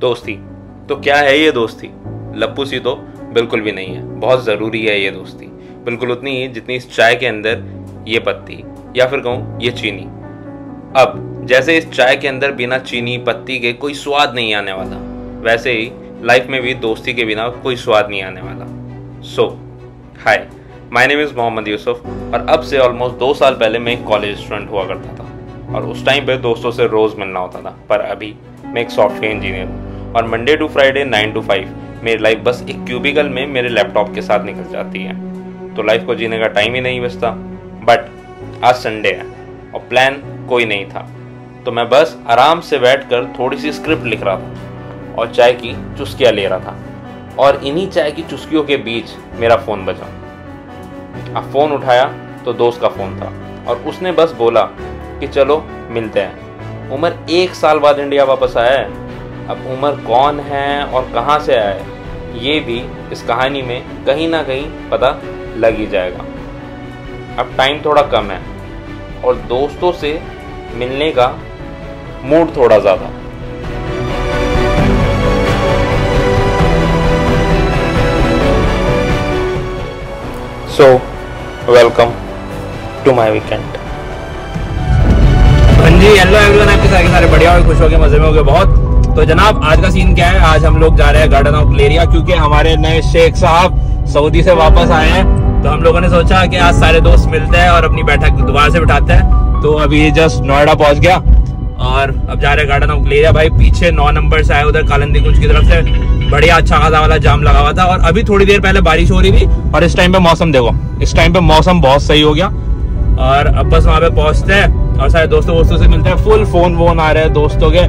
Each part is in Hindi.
दोस्ती तो क्या है ये दोस्ती? लप्पू सी तो बिल्कुल भी नहीं है। बहुत ज़रूरी है ये दोस्ती, बिल्कुल उतनी ही जितनी इस चाय के अंदर ये पत्ती या फिर कहूँ ये चीनी। अब जैसे इस चाय के अंदर बिना चीनी पत्ती के कोई स्वाद नहीं आने वाला, वैसे ही लाइफ में भी दोस्ती के बिना कोई स्वाद नहीं आने वाला। So hi, my name is Mohammad Yusuf और अब से ऑलमोस्ट 2 साल पहले मैं एक कॉलेज स्टूडेंट हुआ करता था और उस टाइम पे दोस्तों से रोज़ मिलना होता था। पर अभी मैं एक सॉफ्टवेयर इंजीनियर हूँ और मंडे टू फ्राइडे 9 to 5 मेरी लाइफ बस एक क्यूबिकल में मेरे लैपटॉप के साथ निकल जाती है, तो लाइफ को जीने का टाइम ही नहीं बचता। बट आज संडे है और प्लान कोई नहीं था, तो मैं बस आराम से बैठकर थोड़ी सी स्क्रिप्ट लिख रहा था और चाय की चुस्कियाँ ले रहा था। और इन्हीं चाय की चुस्कियों के बीच मेरा फ़ोन बजा। अब फ़ोन उठाया तो दोस्त का फ़ोन था और उसने बस बोला कि चलो मिलते हैं। उमर 1 साल बाद इंडिया वापस आया है। अब उमर कौन है और कहाँ से आया है ये भी इस कहानी में कहीं ना कहीं पता लग ही जाएगा। अब टाइम थोड़ा कम है और दोस्तों से मिलने का मूड थोड़ा ज़्यादा। So welcome to my weekend. हाँ जी, हेलो एवरीवन, आपके सारे बढ़िया हो, खुश हो गए, मजे में हो गए बहुत। तो जनाब आज का सीन क्या है, आज हम लोग जा रहे हैं गार्डन ऑफ ग्लेरिया क्योंकि हमारे नए शेख साहब सऊदी से वापस आए हैं। तो हम लोगों ने सोचा कि आज सारे दोस्त मिलते हैं और अपनी बैठक दोबारा से बिठाते हैं। तो अभी जस्ट नोएडा पहुंच गया और अब जा रहे हैं गार्डन ऑफ ग्लेरिया। भाई पीछे 9 नंबर से आए उधर कालंदी कुंज की तरफ से, बढ़िया अच्छा खासा वाला जाम लगा हुआ था और अभी थोड़ी देर पहले बारिश हो रही थी और इस टाइम पे मौसम देखो, इस टाइम पे मौसम बहुत सही हो गया। और अब बस वहाँ पे पहुंचते हैं और सारे दोस्तों से मिलते हैं। फुल फोन आ रहे हैं दोस्तों के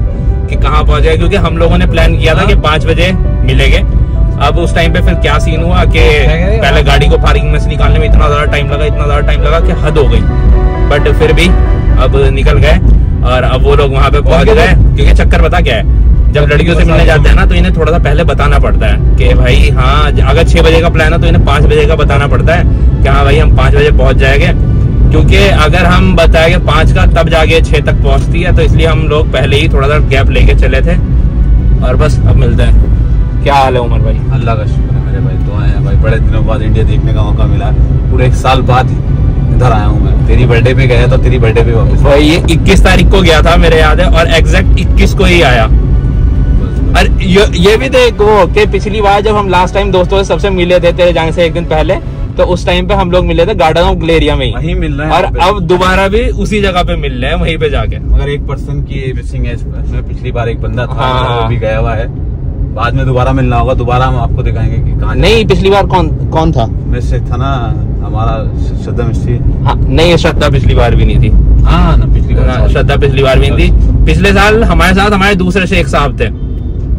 कि कहाँ पहुंच गए, क्योंकि हम लोगों ने प्लान किया था कि 5 बजे मिलेंगे। अब उस टाइम पे फिर क्या सीन हुआ कि पहले गाड़ी को पार्किंग में से निकालने में इतना ज्यादा टाइम लगा कि हद हो गई। बट फिर भी अब निकल गए और अब वो लोग वहाँ पे पहुंच गए। क्योंकि चक्कर पता क्या है, जब लड़कियों से मिलने जाते हैं ना तो इन्हें थोड़ा सा पहले बताना पड़ता है कि भाई हाँ, अगर 6 बजे का प्लान है तो इन्हें 5 बजे का बताना पड़ता है कि हाँ भाई हम 5 बजे पहुंच जाएंगे। क्योंकि अगर हम बताएंगे 5 का तब जाके 6 तक पहुंचती है, तो इसलिए हम लोग पहले ही थोड़ा सा गैप लेके चले थे। और बस अब मिलते हैं। क्या हाल है उमर भाई? अल्लाह का शुक्र है मेरे भाई, दुआएं हैं भाई। बड़े दिनों बाद इंडिया देखने का मौका मिला, पूरे 1 साल बाद इधर आया हूँ मैं। तेरी बर्थडे पे गया था, तेरी बर्थडे पे वापस भाई ये 21 तारीख को गया था मेरे याद है और एग्जैक्ट 21 को ही आया। और ये भी देखो कि पिछली बार जब हम लास्ट टाइम दोस्तों से सबसे मिले थे तेरे जाने से 1 दिन पहले, तो उस टाइम पे हम लोग मिले थे गार्डन ऑफ ग्लेरिया में ही, वहीं मिल रहे हैं। और अब दोबारा भी उसी जगह पे मिल रहे हैं, वहीं पे जाके। मगर एक पर्सन की मिसिंग है इसमें। पिछली बार एक बंदा था, हाँ। वो भी गया हुआ है। बाद में दोबारा मिलना होगा, दोबारा हम आपको दिखाएंगे कि कहाँ। नहीं, पिछली बार कौन था? मिस्त्री था ना हमारा, श्रद्धा मिस्त्री। हाँ नहीं, श्रद्धा पिछली बार भी नहीं थी। हाँ ना, पिछली बार श्रद्धा पिछली बार भी नहीं थी। पिछले साल हमारे साथ हमारे दूसरे शेख साहब थे,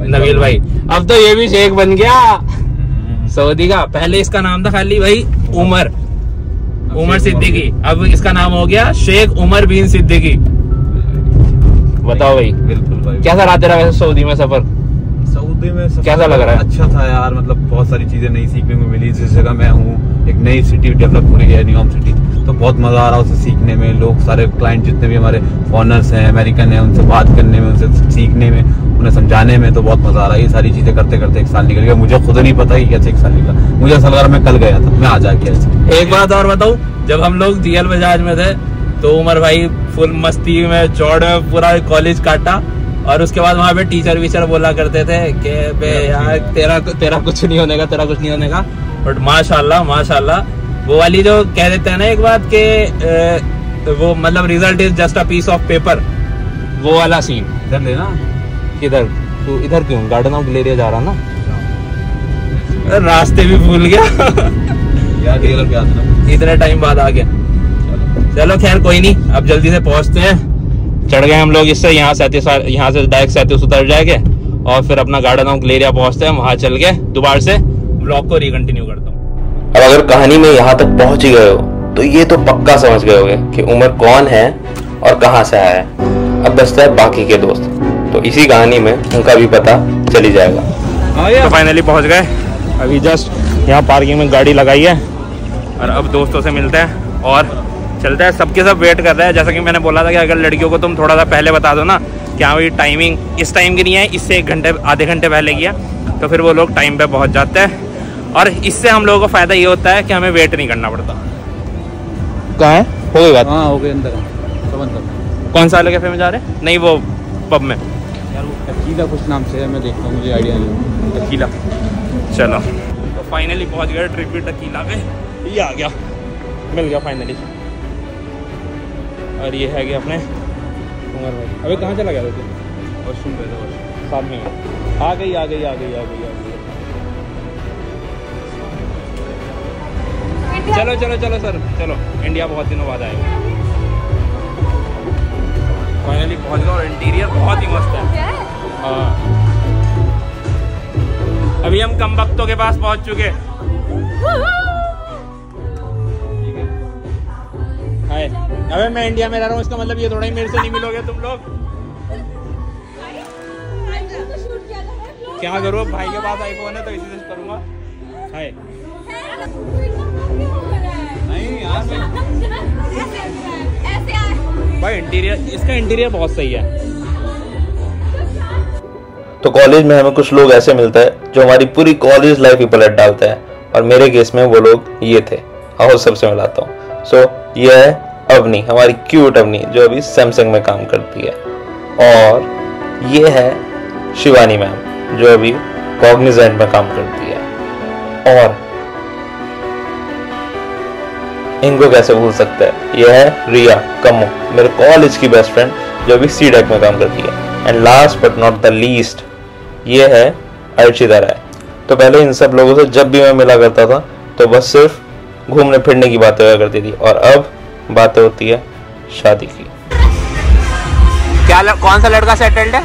नबील भाई। अब तो ये भी शेख बन गया सऊदी का। पहले इसका नाम था खाली भाई उमर सिद्दीकी, अब इसका नाम हो गया शेख उमर बिन सिद्दीकी। बताओ भाई, बिल्कुल भाई। कैसा रहा तेरा वैसे सऊदी में सफर? सऊदी में कैसा लग रहा है? अच्छा था यार, मतलब बहुत सारी चीजें नई सीखने को मिली। जिस जगह मैं हूँ, एक नई सिटी डेवलप हो रही है, न्यूयॉर्क सिटी, तो बहुत मजा आ रहा है उसे सीखने में। लोग सारे क्लाइंट जितने भी हमारे फॉरेनर्स हैं, अमेरिकन हैं, उनसे बात करने में, उनसे सीखने में, उन्हें समझाने में तो बहुत मजा आ रहा है। ये सारी चीजें करते करते 1 साल निकल गया, मुझे खुद नहीं पता ही कैसे 1 साल निकला। मुझे ऐसा लग रहा मैं कल गया था, मैं आज आ गया। एक बात और बताऊं, जब हम लोग जीएल बजाज में थे तो उमर भाई फुल मस्ती में चौड़ में पूरा कॉलेज काटा और उसके बाद वहाँ पे टीचर बोला करते थे कि बे यार तेरा कुछ नहीं होने का, बट माशाल्लाह वो वाली जो कह देते हैं ना एक बात के वो मतलब result is just a piece of paper, वो वाला सीन। इधर लेना, किधर तू? इधर क्यों? गार्डन ऑफ ग्लेरिया जा रहा ना, रास्ते भी भूल गया यार। इतने टाइम बाद आ गया। चलो खैर कोई नहीं, अब जल्दी से पहुंचते हैं। चढ़ गए हम लोग इससे, यहाँ से डायरेक्ट 37 उतर जाएंगे और फिर अपना गार्डन ऑफ ग्लेरिया पहुंचते हैं। वहां चल के दोबारा से ब्लॉग को रिकंटिन्यू करता हूँ। अब अगर कहानी में यहाँ तक पहुंच ही गए हो तो ये तो पक्का समझ गए होगे कि उमर कौन है और कहाँ से आया है। अब बचता है बाकी के दोस्त, तो इसी कहानी में उनका भी पता चल ही जाएगा। तो फाइनली पहुंच गए, अभी जस्ट यहाँ पार्किंग में गाड़ी लगाई है और अब दोस्तों से मिलते हैं और चलते हैं। सबके सब वेट कर रहे हैं। जैसा कि मैंने बोला था कि अगर लड़कियों को तुम थोड़ा सा पहले बता दो ना क्या वही टाइमिंग इस टाइम की नहीं है, इससे 1 घंटे आधे घंटे पहले किया, तो फिर वो लोग टाइम पे पहुंच जाते हैं। और इससे हम लोगों को फ़ायदा ये होता है कि हमें वेट नहीं करना पड़ता। कहाँ है? हो गई बात? हाँ हो गई, अंदर कौन सा वाले कैफे में जा रहे हैं? नहीं वो पब में यार, वो टकीला कुछ नाम से है, मैं देखता हूँ, मुझे आइडिया नहीं। टकीला। चलो तो फाइनली पहुंच गए ट्रिपी टकीला पे, ये आ गया, मिल गया फाइनली। और ये है कि अपने उमर भाई, अबे कहाँ चला गया तू? वॉशरूम पे था, साथ में आ गई आ गई आ गई आ गई आ गई। चलो चलो चलो सर, चलो इंडिया बहुत दिनों बाद आएगा। फाइनली पहुंच गया और इंटीरियर बहुत ही मस्त है। हाँ अभी हम कम वक्तों के पास पहुंच चुके। हाय, अबे मैं इंडिया में रह रहा हूँ, इसका मतलब ये थोड़ा ही मेरे से नहीं मिलोगे तुम लोग। क्या करूँ, भाई के पास आईफोन है तो इसी से करूँगा। हाय नहीं यार भाई, इंटीरियर इसका इंटीरियर बहुत सही है। तो कॉलेज में हमें कुछ लोग ऐसे मिलता है जो हमारी पूरी कॉलेज लाइफ ही पलट डालता है, और मेरे केस में वो लोग ये थे। आओ सबसे मिलाता हूँ। सो ये है अवनी, हमारी क्यूट अवनी, जो अभी सैमसंग में काम करती है। और ये है शिवानी मैम, जो अभी कॉग्निजेंट में काम करती है। और इनको कैसे भूल सकते हैं, ये है रिया कमो, मेरे कॉलेज की बेस्ट फ्रेंड, जो अभी सीडेक में काम करती है। And last but not the least, ये है अर्चिता राय। तो पहले इन सब लोगों से जब भी मैं मिला करता था तो बस सिर्फ घूमने फिरने की बातें हुआ करती थी, और अब बातें होती है शादी की। क्या कौन सा लड़का सेटल्ड है?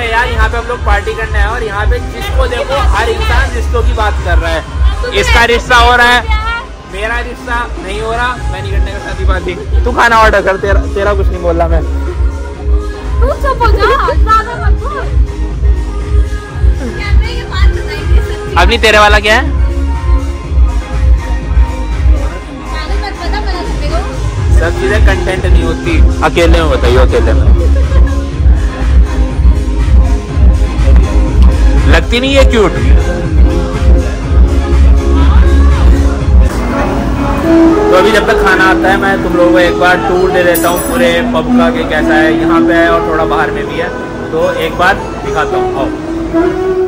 यार यहाँ पे हम लोग पार्टी करने आए, और यहाँ पे जिसको देखो हर इंसान रिश्तों की बात कर रहा है। इसका रिश्ता हो रहा है, मेरा रिश्ता नहीं हो रहा, मैं नहीं करने का शादी पार्टी। तू खाना ऑर्डर कर, तेरा कुछ नहीं बोल रहा मैं। अभी तेरे वाला क्या है? सब चीजें कंटेंट नहीं होती, अकेले में बताइए, अकेले में लगती नहीं है क्यूट। तो अभी जब तक खाना आता है मैं तुम लोगों को एक बार टूर दे देता हूँ पूरे पब का, कि कैसा है यहाँ पे है और थोड़ा बाहर में भी है, तो एक बार दिखाता हूँ। आओ।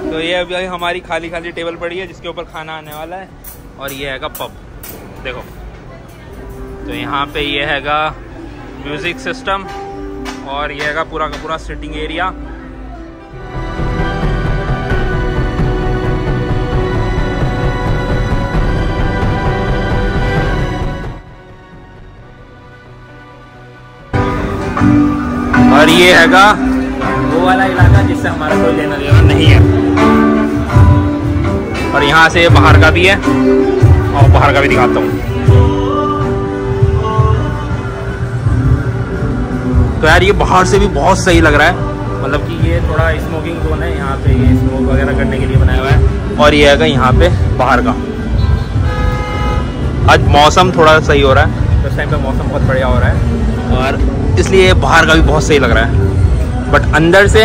तो ये अभी हमारी खाली खाली टेबल पड़ी है जिसके ऊपर खाना आने वाला है, और ये हैगा पब, देखो। तो यहाँ पे ये हैगा म्यूजिक सिस्टम, और ये हैगा पूरा का पूरा सिटिंग एरिया। और ये हैगा वो वाला इलाका जिससे हमारा कोई लेना देना नहीं है। और यहाँ से बाहर का भी है, और बाहर का भी दिखाता हूँ। तो यार ये बाहर से भी बहुत सही लग रहा है, मतलब कि ये थोड़ा स्मोकिंग जोन है, यहाँ पे ये स्मोक वगैरह करने के लिए बनाया हुआ है। और ये हैगा यहाँ पे बाहर का। आज मौसम थोड़ा सही हो रहा है, इस टाइम पे मौसम बहुत बढ़िया हो रहा है, और इसलिए बाहर का भी बहुत सही लग रहा है। बट अंदर से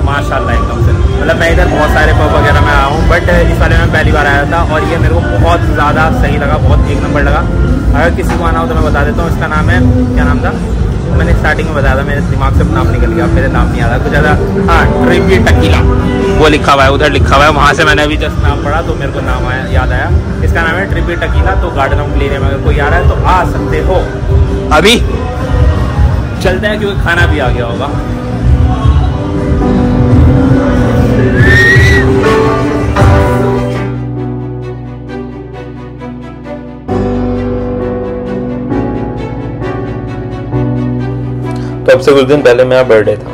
माशाल्लाह एकदम से, मतलब मैं इधर बहुत सारे पब वगैरह में आया हूँ, बट इस वाले में पहली बार आया था, और ये मेरे को बहुत ज़्यादा सही लगा, बहुत एक नंबर लगा। अगर किसी को आना हो तो मैं बता देता हूँ, इसका नाम है, क्या नाम था मैंने स्टार्टिंग में बताया था, मेरे दिमाग से नाम निकल गया, मेरे नाम नहीं आ रहा कुछ ज़्यादा। हाँ, ट्रिपी टकीला वो लिखा हुआ है, उधर लिखा हुआ है, वहाँ से मैंने अभी जस्ट नाम पढ़ा तो मेरे को नाम आया, याद आया। इसका नाम है ट्रिपी टकीला। तो गार्डन ऑफ ग्लेरिया में अगर कोई आ रहा है तो आ सकते हो। अभी चलते हैं क्योंकि खाना भी आ गया होगा। तो अब से कुछ दिन पहले मेरा बर्थडे था,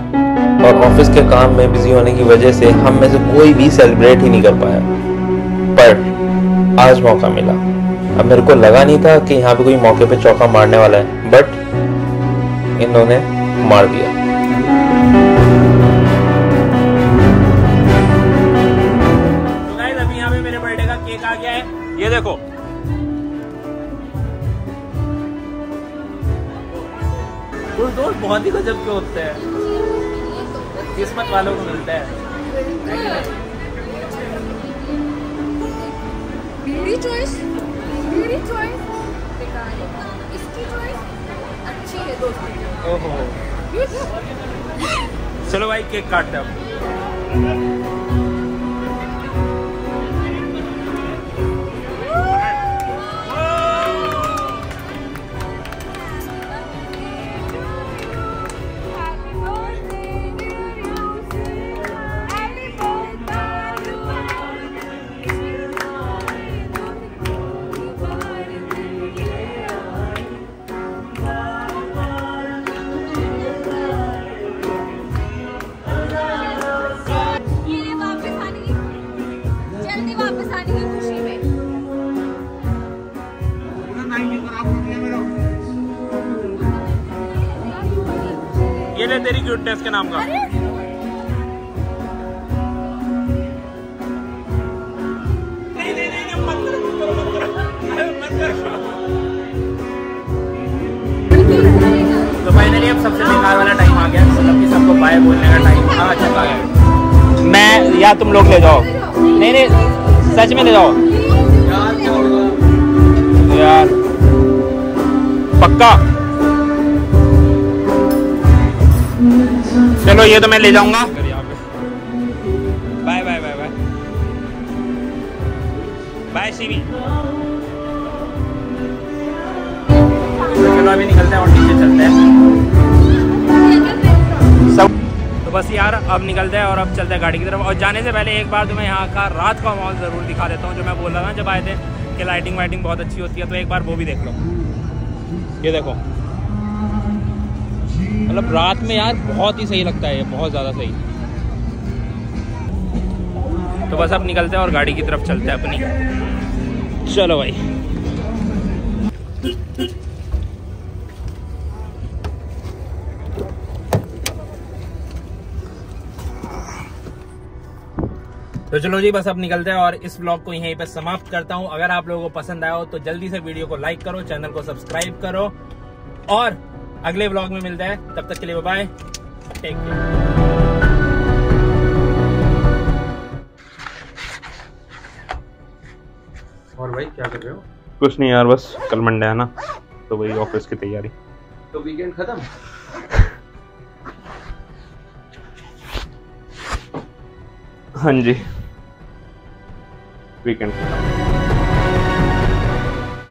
और ऑफिस के काम में बिजी होने की वजह से हम में से कोई भी सेलिब्रेट ही नहीं कर पाया। पर आज मौका मिला। अब मेरे को लगा नहीं था कि यहाँ पे कोई मौके पे चौका मारने वाला है, बट इन्होंने मार दिया। तो गाइस अभी यहाँ पे मेरे बर्थडे का केक आ गया है, ये देखो। कुछ दोस्त बहुत ही गजब के होते हैं, किस्मत वालों को मिलते हैं। मेरी चॉइस इसकी चॉइस अच्छी है दोस्तों। ओहो चलो भाई केक काटते हैं अब। ये ले तेरी क्यूटनेस के नाम का। तो फाइनली अब सबसे बेकार वाला टाइम आ गया, मतलब कि सबको बाय बोलने का टाइम आ चुका है। मैं या तुम लोग ले जाओ, नहीं सच में ले जाओ यार, पक्का। चलो ये तो मैं ले जाऊंगा। Bye bye bye bye bye CV. चलो अभी निकलते हैं और नीचे चलते हैं सब। तो बस यार अब निकलते हैं और अब चलते हैं गाड़ी की तरफ। और जाने से पहले एक बार तुम्हें यहाँ का रात का माहौल ज़रूर दिखा देता हूँ, जो मैं बोल रहा था जब आए थे कि लाइटिंग वाइटिंग बहुत अच्छी होती है, तो एक बार वो भी देख लो। ये देखो, मतलब रात में यार बहुत ही सही लगता है, ये बहुत ज़्यादा सही। तो बस अब निकलते हैं और गाड़ी की तरफ चलते हैं अपनी। चलो भाई। तो चलो जी बस अब निकलते हैं और इस व्लॉग को यहीं पे समाप्त करता हूं। अगर आप लोगों को पसंद आया हो तो जल्दी से वीडियो को लाइक करो, चैनल को सब्सक्राइब करो और अगले व्लॉग में मिलते हैं। तब तक के लिए बाय, टेक केयर। और भाई क्या कर रहे हो? कुछ नहीं यार, बस कल मंडे है ना, तो वही ऑफिस की तैयारी। तो वीकेंड खत्म? हाँ जी, वीकेंड खत्म।